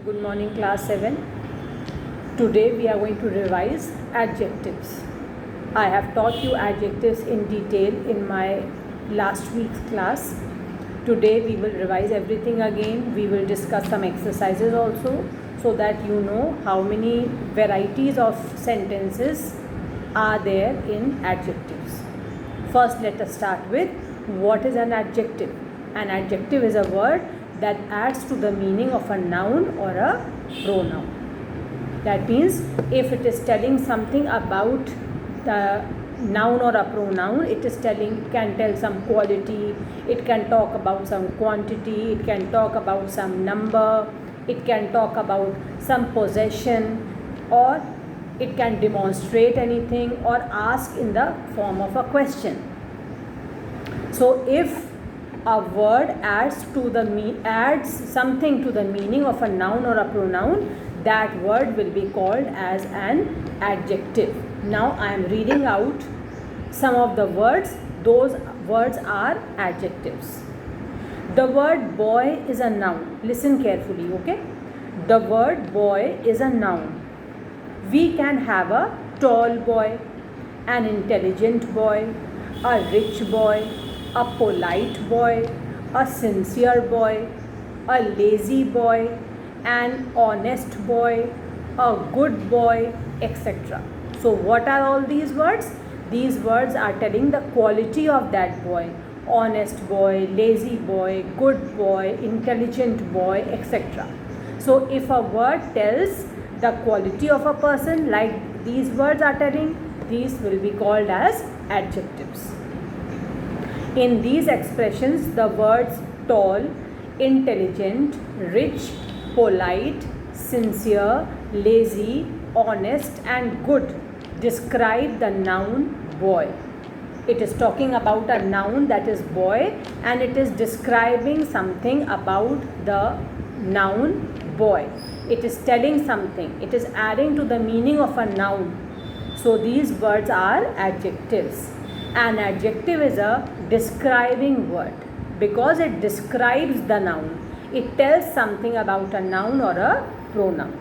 Good morning, class 7. Today we are going to revise adjectives. I have taught you adjectives in detail in my last week's class. Today we will revise everything again. We will discuss some exercises also so that you know how many varieties of sentences are there in adjectives. First, let us start with what is an adjective. An adjective is a word that adds to the meaning of a noun or a pronoun. That means if it is telling something about the noun or a pronoun, it can tell some quality, it can talk about some quantity, it can talk about some number, it can talk about some possession, or it can demonstrate anything or ask in the form of a question. So if a word adds something to the meaning of a noun or a pronoun, that word will be called as an adjective. Now I am reading out some of the words. Those words are adjectives. The word boy is a noun. Listen carefully, okay? The word boy is a noun. We can have a tall boy, an intelligent boy, a rich boy, a polite boy, a sincere boy, a lazy boy, an honest boy, a good boy, etc. So what are all these words? These words are telling the quality of that boy. Honest boy, lazy boy, good boy, intelligent boy, etc. So if a word tells the quality of a person like these words are telling, these will be called as adjectives. In these expressions, the words tall, intelligent, rich, polite, sincere, lazy, honest and good describe the noun boy. It is talking about a noun, that is boy, and it is describing something about the noun boy. It is telling something. It is adding to the meaning of a noun. So these words are adjectives. An adjective is a describing word because it describes the noun. It tells something about a noun or a pronoun.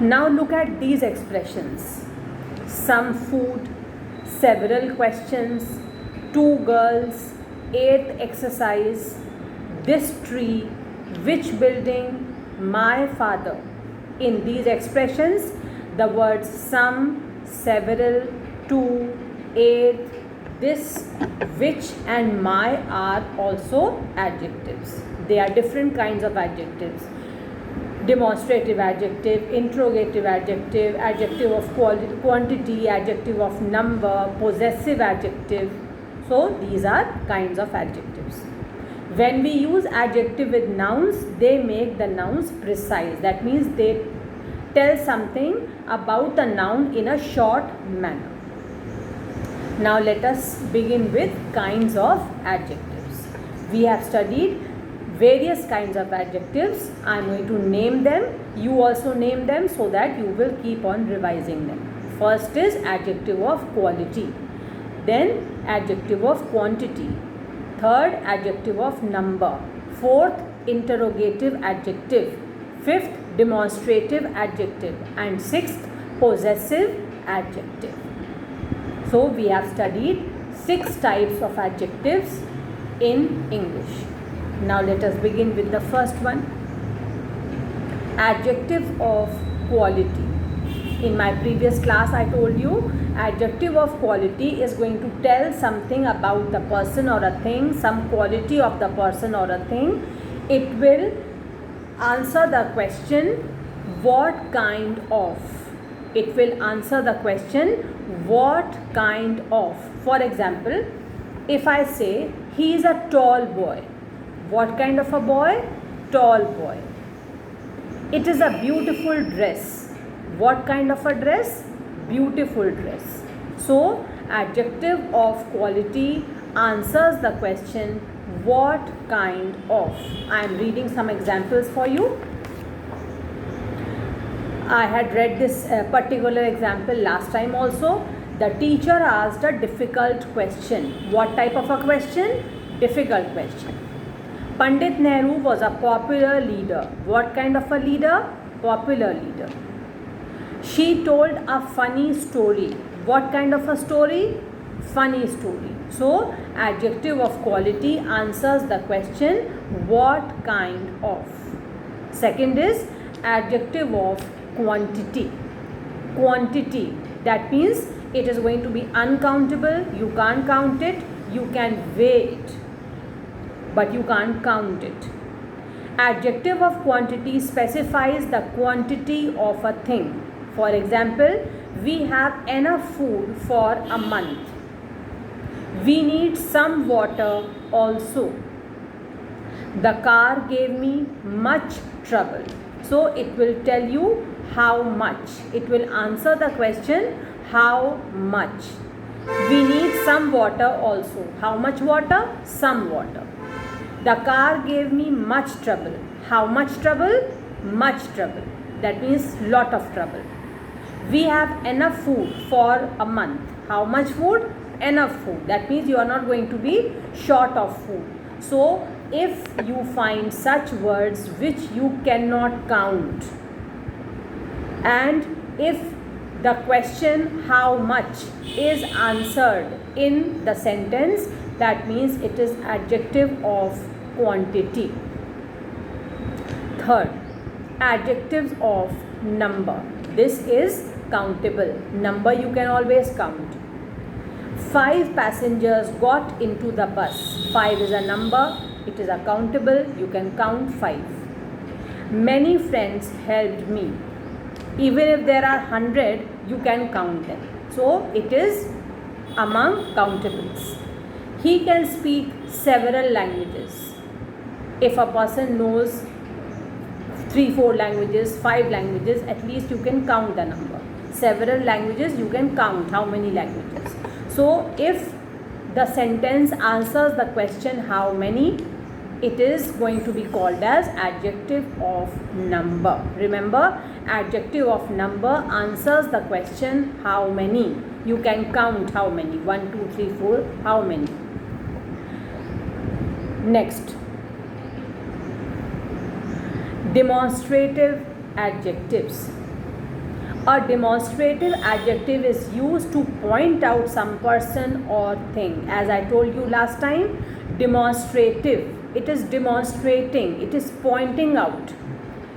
Now look at these expressions. Some food, several questions, two girls, 8th exercise, this tree, which building, my father. In these expressions, the words some, several, two, 8, this, which and my are also adjectives. They are different kinds of adjectives. Demonstrative adjective, interrogative adjective, adjective of quantity, adjective of number, possessive adjective. So these are kinds of adjectives. When we use adjective with nouns, they make the nouns precise. That means they tell something about the noun in a short manner. Now let us begin with kinds of adjectives. We have studied various kinds of adjectives. I am going to name them. You also name them so that you will keep on revising them. First is adjective of quality. Then adjective of quantity. Third, adjective of number. Fourth, interrogative adjective. Fifth, demonstrative adjective. And sixth, possessive adjective. So we have studied 6 types of adjectives in English. Now let us begin with the first one. Adjective of quality. In my previous class I told you adjective of quality is going to tell something about the person or a thing, some quality of the person or a thing. It will answer the question what kind of. It will answer the question what kind of. For example, if I say he is a tall boy. What kind of a boy? Tall boy. It is a beautiful dress. What kind of a dress? Beautiful dress. So adjective of quality answers the question what kind of. I am reading some examples for you. I had read this particular example last time also. The teacher asked a difficult question. What type of a question? Difficult question. Pandit Nehru was a popular leader. What kind of a leader? Popular leader. She told a funny story. What kind of a story? Funny story. So, adjective of quality answers the question, what kind of? Second is adjective of quantity. Quantity, that means it is going to be uncountable. You can't count it. You can weigh it, but you can't count it. Adjective of quantity specifies the quantity of a thing. For example, we have enough food for a month. We need some water also. The car gave me much trouble. So it will tell you how much. It will answer the question, how much. We need some water also. How much water? Some water. The car gave me much trouble. How much trouble? Much trouble. That means lot of trouble. We have enough food for a month. How much food? Enough food. That means you are not going to be short of food. So if you find such words which you cannot count, and if the question how much is answered in the sentence, that means it is adjective of quantity. Third, adjectives of number. This is countable. Number you can always count. 5 passengers got into the bus. 5 is a number. It is a countable. You can count 5. Many friends helped me. Even if there are 100, you can count them. So it is among countables. He can speak several languages. If a person knows 3-4 languages, 5 languages, at least you can count the number. Several languages, you can count how many languages. So if the sentence answers the question how many, it is going to be called as adjective of number. Remember, adjective of number answers the question how many. You can count how many. 1, 2, 3, 4. How many? Next, demonstrative adjectives. A demonstrative adjective is used to point out some person or thing. As I told you last time, demonstrative. It is demonstrating. It is pointing out.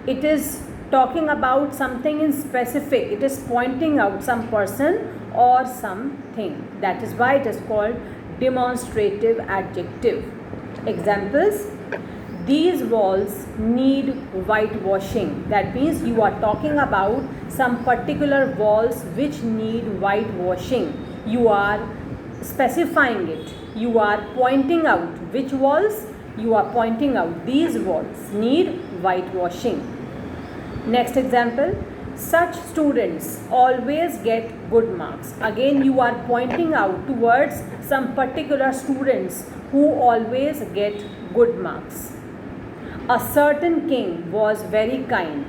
It is talking about something in specific. It is pointing out some person or something. That is why it is called demonstrative adjective. Examples: these walls need whitewashing. That means you are talking about some particular walls which need whitewashing. You are specifying it. You are pointing out which walls. You are pointing out these walls need whitewashing. Next example: such students always get good marks. Again, you are pointing out towards some particular students who always get good marks. A certain king was very kind.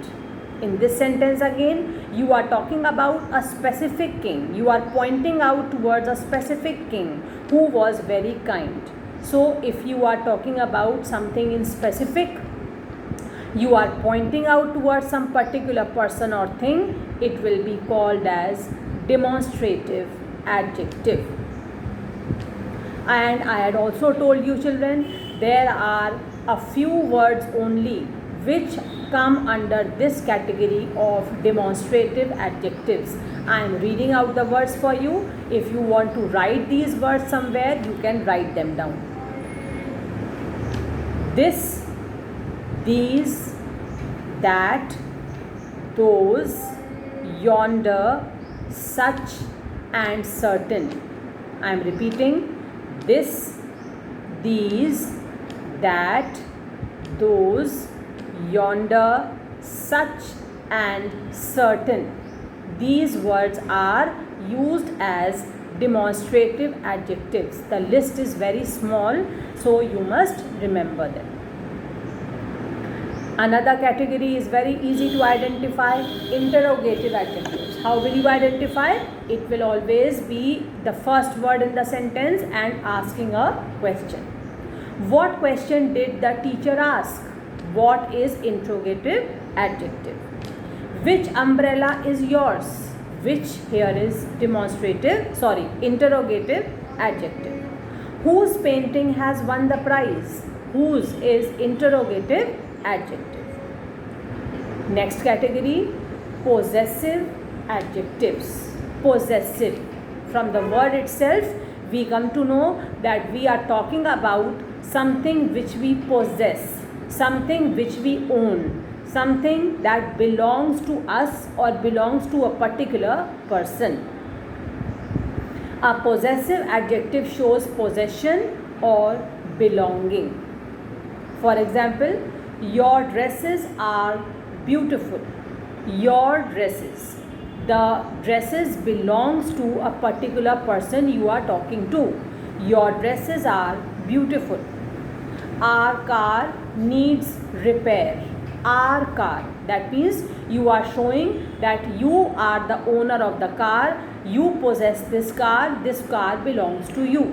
In this sentence again, you are talking about a specific king. You are pointing out towards a specific king who was very kind. So if you are talking about something in specific, you are pointing out towards some particular person or thing, it will be called as demonstrative adjective. And I had also told you, children, there are a few words only which come under this category of demonstrative adjectives. I am reading out the words for you. If you want to write these words somewhere, you can write them down. This, these, that, those, yonder, such and certain. I am repeating: this, these, that, those, yonder, such and certain. These words are used as demonstrative adjectives. The list is very small, so you must remember them. Another category is very easy to identify: interrogative adjectives. How will you identify? It will always be the first word in the sentence and asking a question. What question did the teacher ask? What is interrogative adjective? Which umbrella is yours? Which here is interrogative adjective. Whose painting has won the prize? Whose is interrogative adjective. Next category, possessive adjectives. Possessive. From the word itself, we come to know that we are talking about something which we possess, something which we own, something that belongs to us or belongs to a particular person. A possessive adjective shows possession or belonging. For example, your dresses are beautiful. Your dresses. The dresses belongs to a particular person you are talking to. Your dresses are beautiful. Our car needs repair. Our car. That means you are showing that you are the owner of the car. You possess this car. This car belongs to you.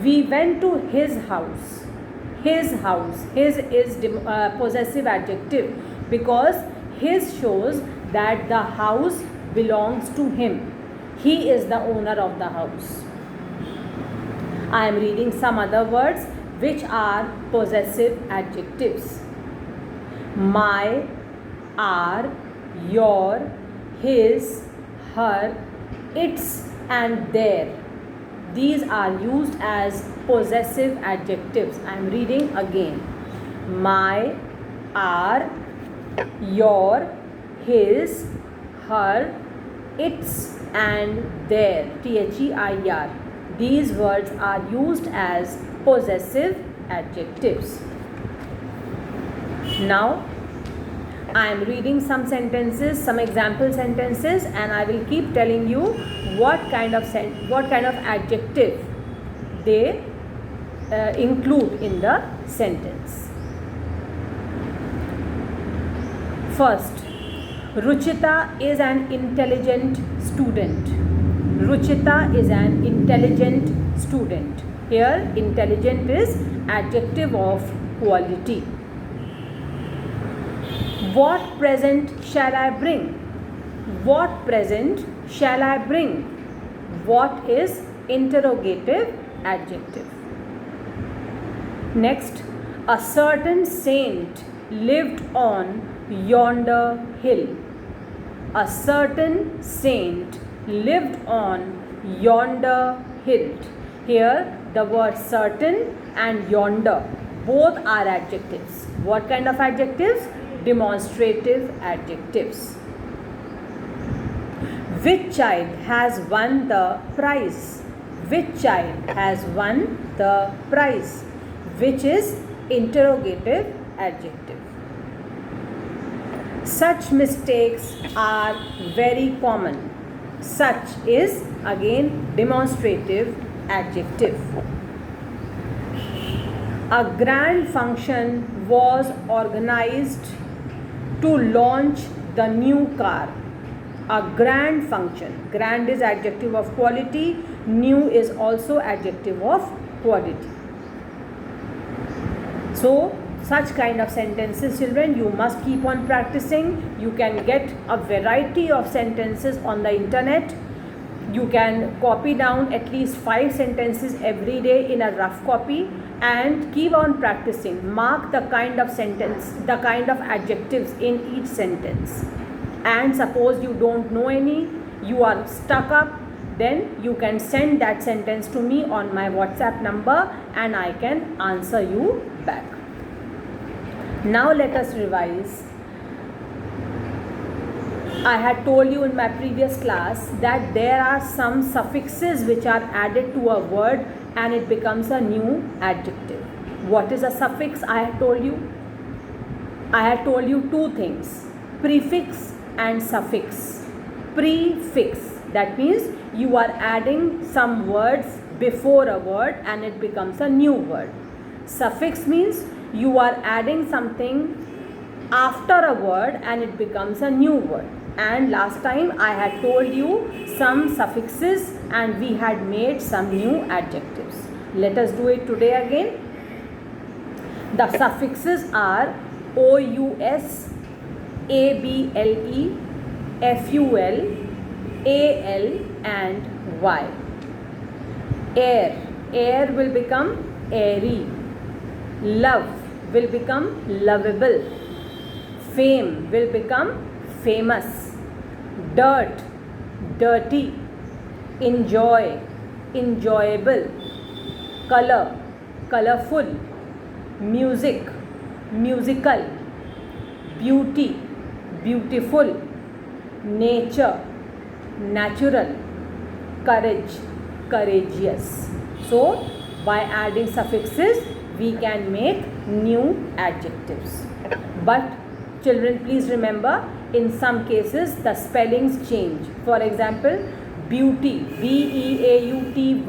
We went to his house. His house. His is possessive adjective because his shows that the house belongs to him. He is the owner of the house. I am reading some other words which are possessive adjectives. My, our, your, his, her, its and their. These are used as possessive adjectives. I am reading again. My, our, your, his, her, its and their. THEIR. These words are used as possessive adjectives. Now, I am reading some sentences, some example sentences, and I will keep telling you what kind of adjective they include in the sentence. First, Ruchita is an intelligent student. Ruchita is an intelligent student. Here, intelligent is adjective of quality. What present shall I bring? What present shall I bring? What is interrogative adjective. Next, a certain saint lived on yonder hill. A certain saint lived on yonder hill. Here, the word certain and yonder both are adjectives. What kind of adjectives? Demonstrative adjectives. Which child has won the prize? Which child has won the prize? Which is interrogative adjective. Such mistakes are very common. Such is again demonstrative adjective. A grand function was organized to launch the new car. A grand function. Grand is adjective of quality. New is also adjective of quality. So, such kind of sentences, children, you must keep on practicing. You can get a variety of sentences on the internet. You can copy down at least 5 sentences every day in a rough copy and keep on practicing. Mark the kind of sentence, the kind of adjectives in each sentence. And suppose you don't know any, you are stuck up, then you can send that sentence to me on my WhatsApp number and I can answer you back. Now let us revise. I had told you in my previous class that there are some suffixes which are added to a word and it becomes a new adjective. What is a suffix? I had told you. I had told you 2 things. Prefix and suffix. Prefix, that means you are adding some words before a word and it becomes a new word. Suffix means you are adding something after a word and it becomes a new word. And last time I had told you some suffixes and we had made some new adjectives. Let us do it today again. The suffixes are OUS, ABLE, FUL, AL and Y. Air. Air will become airy. Love will become lovable. Fame will become famous. Dirt, dirty. Enjoy, enjoyable. Color, colorful. Music, musical. Beauty, beautiful. Nature, natural. Courage, courageous. So, by adding suffixes, we can make new adjectives. But children, please remember, in some cases the spellings change. For example, beauty, BEAUTY,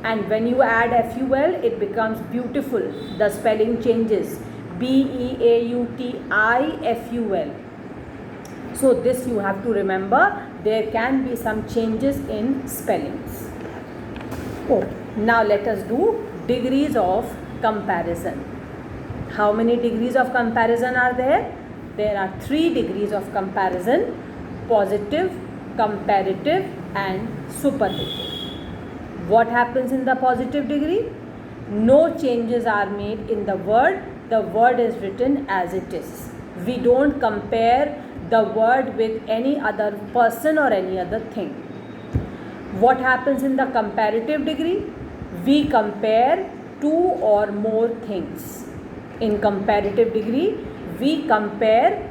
and when you add FUL, it becomes beautiful. The spelling changes, BEAUTIFUL. So this you have to remember. There can be some changes in spellings. Oh, now let us do degrees of comparison. How many degrees of comparison are there? There are 3 degrees of comparison: positive, comparative and superlative. What happens in the positive degree? No changes are made in the word. The word is written as it is. We don't compare the word with any other person or any other thing. What happens in the comparative degree? We compare 2 or more things. In comparative degree, we compare,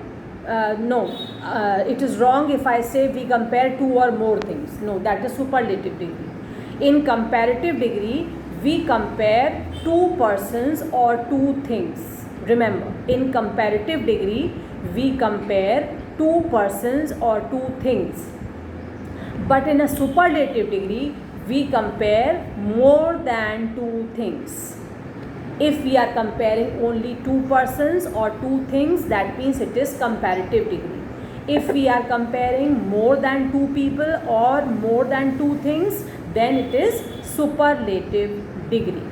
it is wrong if I say we compare 2 or more things. No, that is superlative degree. In comparative degree, we compare 2 persons or 2 things. Remember, in comparative degree, we compare 2 persons or 2 things. But in a superlative degree, we compare more than 2 things. If we are comparing only 2 persons or 2 things, that means it is comparative degree. If we are comparing more than 2 people or more than 2 things, then it is superlative degree.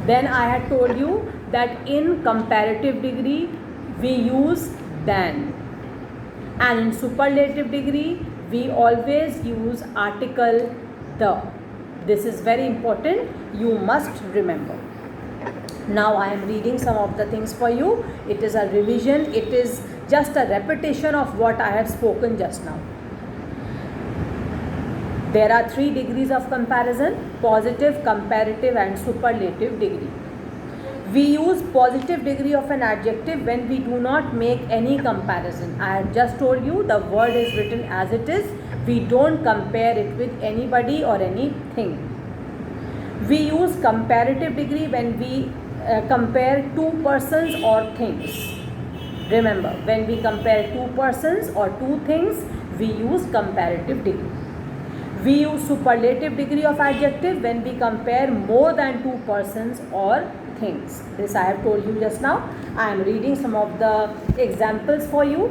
Then I had told you that in comparative degree, we use than. And in superlative degree, we always use article the. This is very important. You must remember. Now I am reading some of the things for you. It is a revision. It is just a repetition of what I have spoken just now. There are 3 degrees of comparison: positive, comparative and superlative degree. We use positive degree of an adjective when we do not make any comparison. I have just told you the word is written as it is. We don't compare it with anybody or anything. We use comparative degree when we compare 2 persons or things. Remember, when we compare 2 persons or 2 things, we use comparative degree. We use superlative degree of adjective when we compare more than 2 persons or things. This I have told you just now. I am reading some of the examples for you.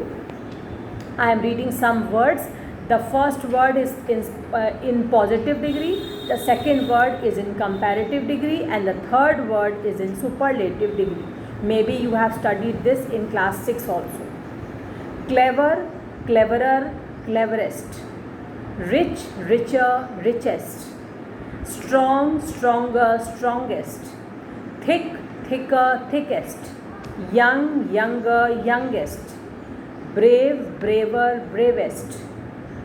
I am reading some words. The first word is in positive degree, the second word is in comparative degree, and the third word is in superlative degree. Maybe you have studied this in class 6 also. Clever, cleverer, cleverest. Rich, richer, richest. Strong, stronger, strongest. Thick, thicker, thickest. Young, younger, youngest. Brave, braver, bravest.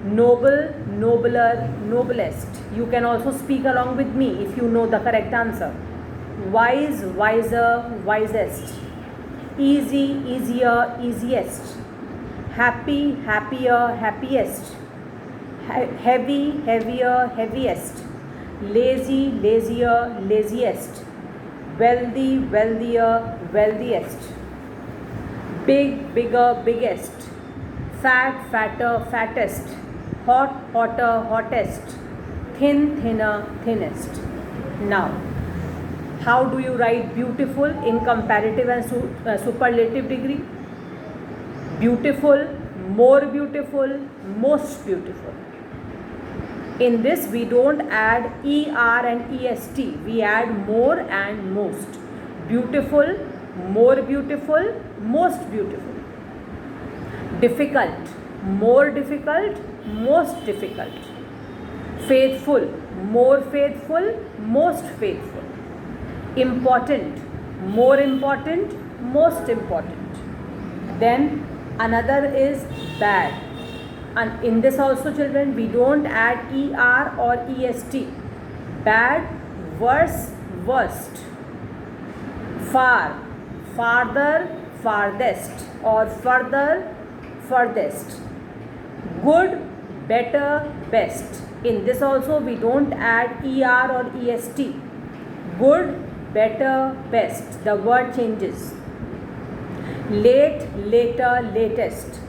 Noble, nobler, noblest. You can also speak along with me if you know the correct answer. Wise, wiser, wisest. Easy, easier, easiest. Happy, happier, happiest. Heavy, heavier, heaviest. Lazy, lazier, laziest. Wealthy, wealthier, wealthiest. Big, bigger, biggest. Fat, fatter, fattest. Hot, hotter, hottest. Thin, thinner, thinnest. Now, how do you write beautiful in comparative and superlative degree? Beautiful, more beautiful, most beautiful. In this, we don't add ER and EST. We add more and most. beautiful, more beautiful, most beautiful. Difficult, more difficult, most difficult. Faithful, more faithful, most faithful. Important, more important, most important. Then another is bad, and in this also, children, we don't add er or est. Bad, worse, worst. Far, farther, farthest, or further, furthest. Good, better, best. In this also, we don't add er or est. Good, better, best. The word changes. Late, later, latest.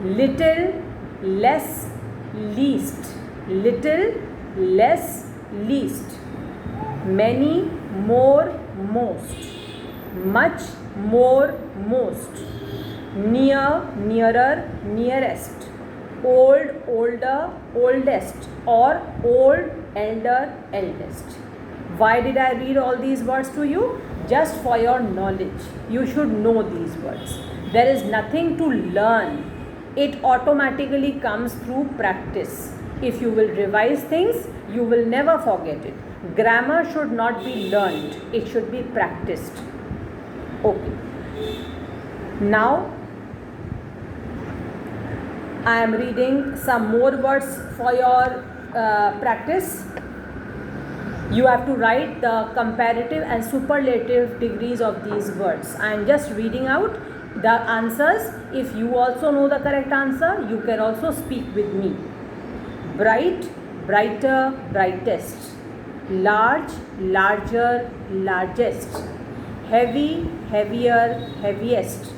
Little, less, least. Little, less, least. Many, more, most. Much, more, most. Near, nearer, nearest. Old, older, oldest, or old, elder, eldest. Why did I read all these words to you? Just for your knowledge. You should know these words. There is nothing to learn. It automatically comes through practice. If you will revise things, you will never forget it. Grammar should not be learned. It should be practiced. Okay. Now, I am reading some more words for your practice. You have to write the comparative and superlative degrees of these words. I am just reading out the answers. If you also know the correct answer, you can also speak with me. Bright, brighter, brightest. Large, larger, largest. Heavy, heavier, heaviest.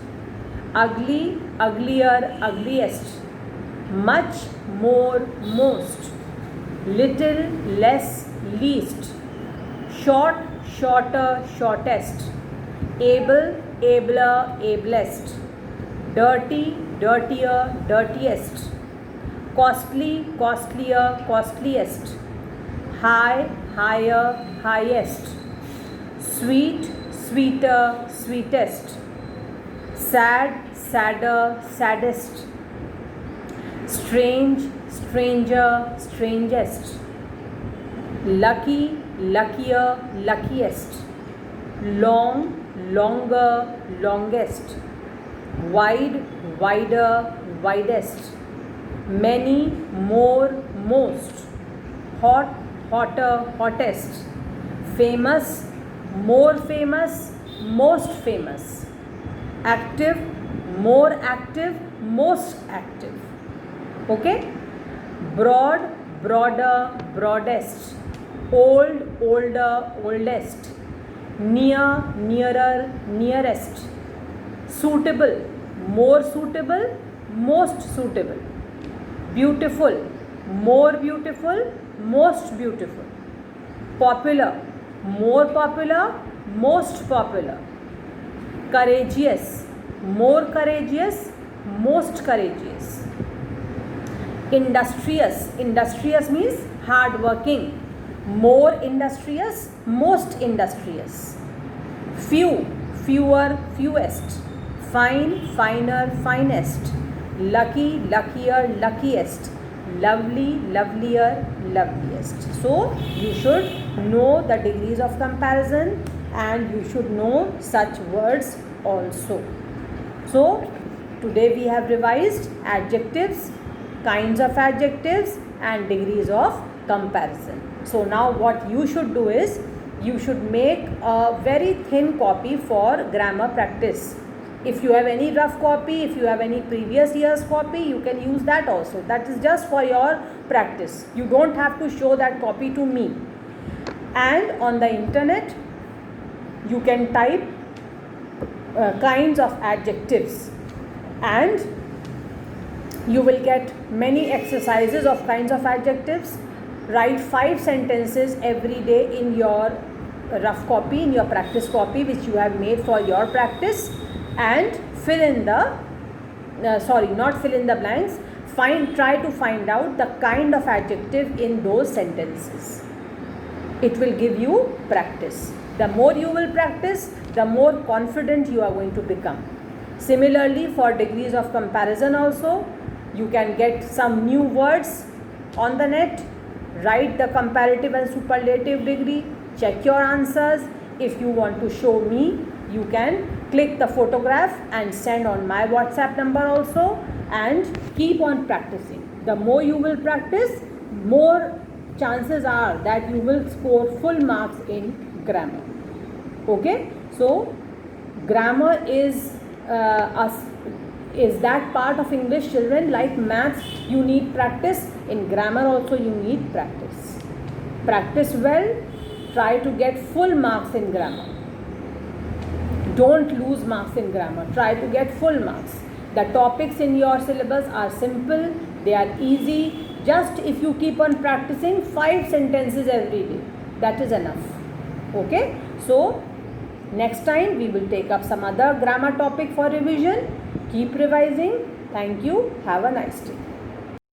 Ugly, uglier, ugliest. Much, more, most. Little, less, least. Short, shorter, shortest. Able, abler, ablest. Dirty, dirtier, dirtiest. Costly, costlier, costliest. High, higher, highest. Sweet, sweeter, sweetest. Sad, sadder, saddest. Strange, stranger, strangest. Lucky, luckier, luckiest. Long, longer, longest. Wide, wider, widest. Many, more, most. Hot, hotter, hottest. Famous, more famous, most famous. Active, more active, most active. Okay? Broad, broader, broadest. Old, older, oldest. Near, nearer, nearest. Suitable, more suitable, most suitable. Beautiful, more beautiful, most beautiful. Popular, more popular, most popular. Courageous, more courageous, most courageous. Industrious, industrious means hard working. More industrious, most industrious. Few, fewer, fewest. Fine, finer, finest. Lucky, luckier, luckiest. Lovely, lovelier, loveliest. So you should know the degrees of comparison and you should know such words also. So today we have revised adjectives, kinds of adjectives and degrees of comparison. So now what you should do is you should make a very thin copy for grammar practice. If you have any rough copy, if you have any previous year's copy, you can use that also. That is just for your practice. You don't have to show that copy to me. And on the internet, you can type kinds of adjectives and you will get many exercises of kinds of adjectives. Write 5 sentences every day in your rough copy, in your practice copy which you have made for your practice, and fill in the not fill in the blanks, try to find out the kind of adjective in those sentences. It will give you practice. The more you will practice, the more confident you are going to become. Similarly, for degrees of comparison also, you can get some new words on the net, write the comparative and superlative degree, check your answers. If you want to show me, you can click the photograph and send on my WhatsApp number also, and keep on practicing. The more you will practice, more chances are that you will score full marks in grammar. Okay, so grammar is that part of English, children. Like maths, you need practice. In grammar also you need practice. Practice well. Try to get full marks in grammar. Don't lose marks in grammar. Try to get full marks. The topics in your syllabus are simple. They are easy. Just if you keep on practicing 5 sentences every day, that is enough. Okay, so next time we will take up some other grammar topic for revision. Keep revising. Thank you. Have a nice day.